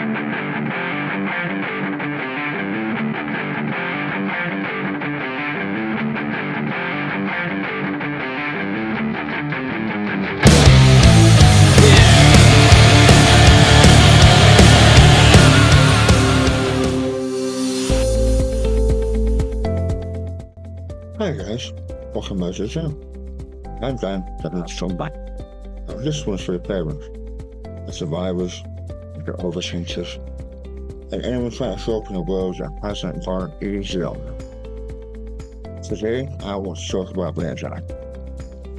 Hi guys, welcome back to the channel. I'm Dan, the Halved Tongue Man. Now this one's for the parents, the survivors, the overthinkers, and anyone trying to show up in a world that hasn't gone easy on them. Today, I want to talk about being a dad.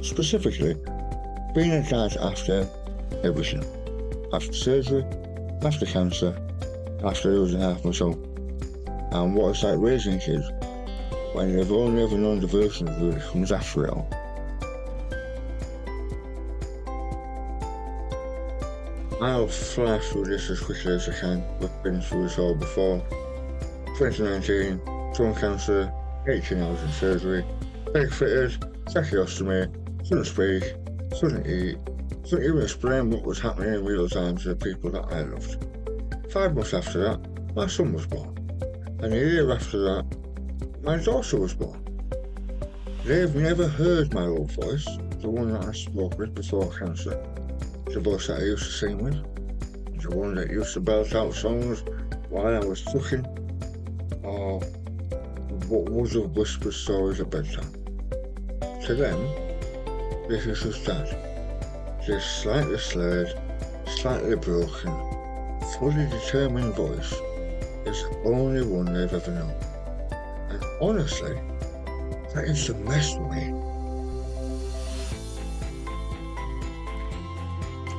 Specifically, being a dad after everything. After surgery, after cancer, after losing half my soul. And what it's like raising kids when they've only ever known the version of you that comes after it all. I'll flash through this as quickly as I can. We've been through this all before. 2019, colon cancer, 18 hours in surgery, leg fitted, tracheostomy, couldn't speak, couldn't eat, couldn't even explain what was happening in real time to the people that I loved. 5 months after that, my son was born. And a year after that, my daughter was born. They've never heard my old voice, the one that I spoke with before cancer, the voice that I used to sing with, the one that used to belt out songs while I was cooking, or what would have whispered stories at bedtime. To them, this is just Dad. This slightly slurred, slightly broken, fully determined voice is the only one they've ever known. And honestly, that used to mess with me.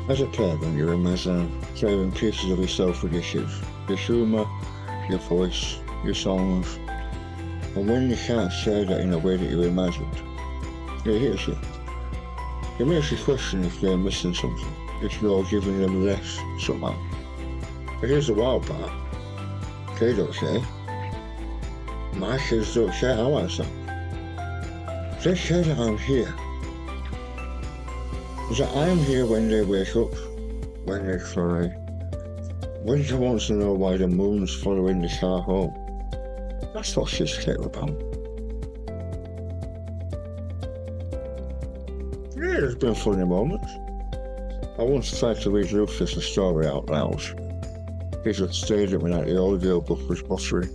As a parent, you imagine saving pieces of yourself with your kids. Your humour, your voice, your songs. And when you can't share that in a way that you imagined, it hits you. It makes you question if they're missing something, if you're giving them less somehow. But here's the wild part. They don't care. My kids don't care how I sound. They care that I'm here. That I'm here when they wake up, when they cry, when they want to know why the moon's following the car home. That's what kids care about. Yeah, there's been funny moments. I once tried to read Lucas a story out loud. He just stared at me like the audiobook was pottery.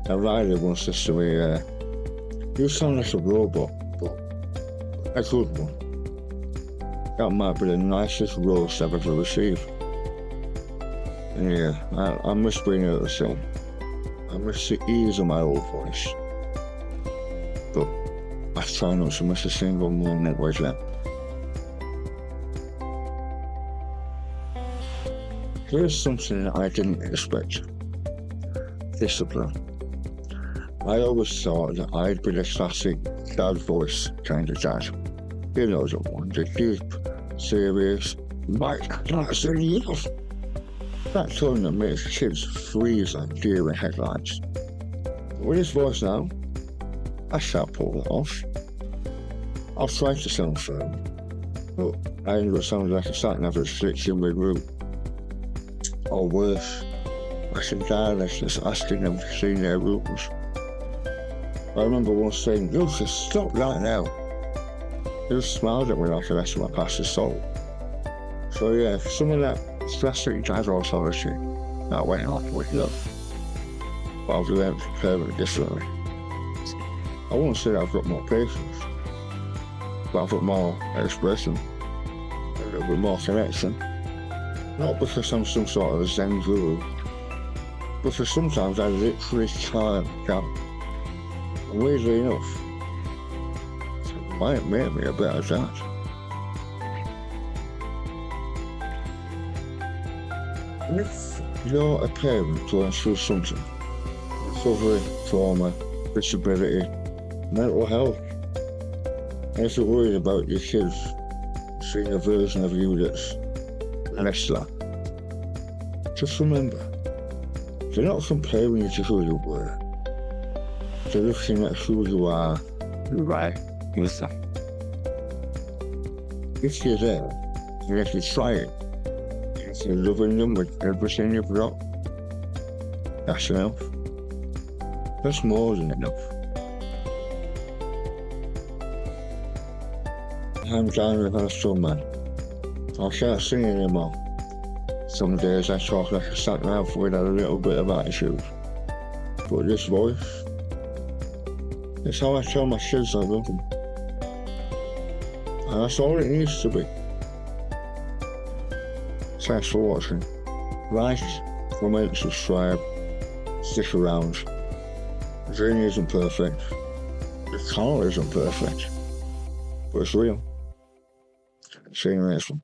And Riley once says to me, you sound like a robot, but a good one. That might be the nicest roast I've ever received. And yeah, I miss being able to sing. I miss the ease of my old voice. But I try not to miss a single moment with them. Here's something that I didn't expect. Discipline. I always thought that I'd be the classic dad voice kind of dad. You know the one, the deep, serious, Mike, that's enough. That tone that makes kids freeze like deer in headlights. With his voice now, I shan't pull that off. I'll try to sound firm, but I end up sounding like a sat-nav that's fixing mid-route. Or worse, like a dialect that's asking them to clean their rooms. I remember once saying, Lucas, stop right now. He just smiled at me like the rest of my pastor's soul. So yeah, some of that classic dad authority that went off with love. But I've learned to parent differently. I won't say that I've got more patience, but I've got more expression, a little bit more connection. Not because I'm some sort of Zen guru, but because sometimes I literally can't count. And weirdly enough, it might make me a better dad. And if you're a parent going through something, recovery, trauma, disability, mental health, and if you're worried about your kids seeing a version of you that's less than, just remember, they're not comparing you to who you were. They're looking at who you are right with them. If you're there, and if you're trying, if You're loving them with everything you've got. That's enough. That's more than enough. I'm down with Halved Tongue Man. I can't sing anymore. Some days I talk like a sat mouth with a little bit of attitude. But this voice, it's how I tell my kids I love them. And that's all it needs to be. Thanks for watching. Like, comment, subscribe, stick around. The journey isn't perfect. The channel isn't perfect. But it's real. See you in the next one.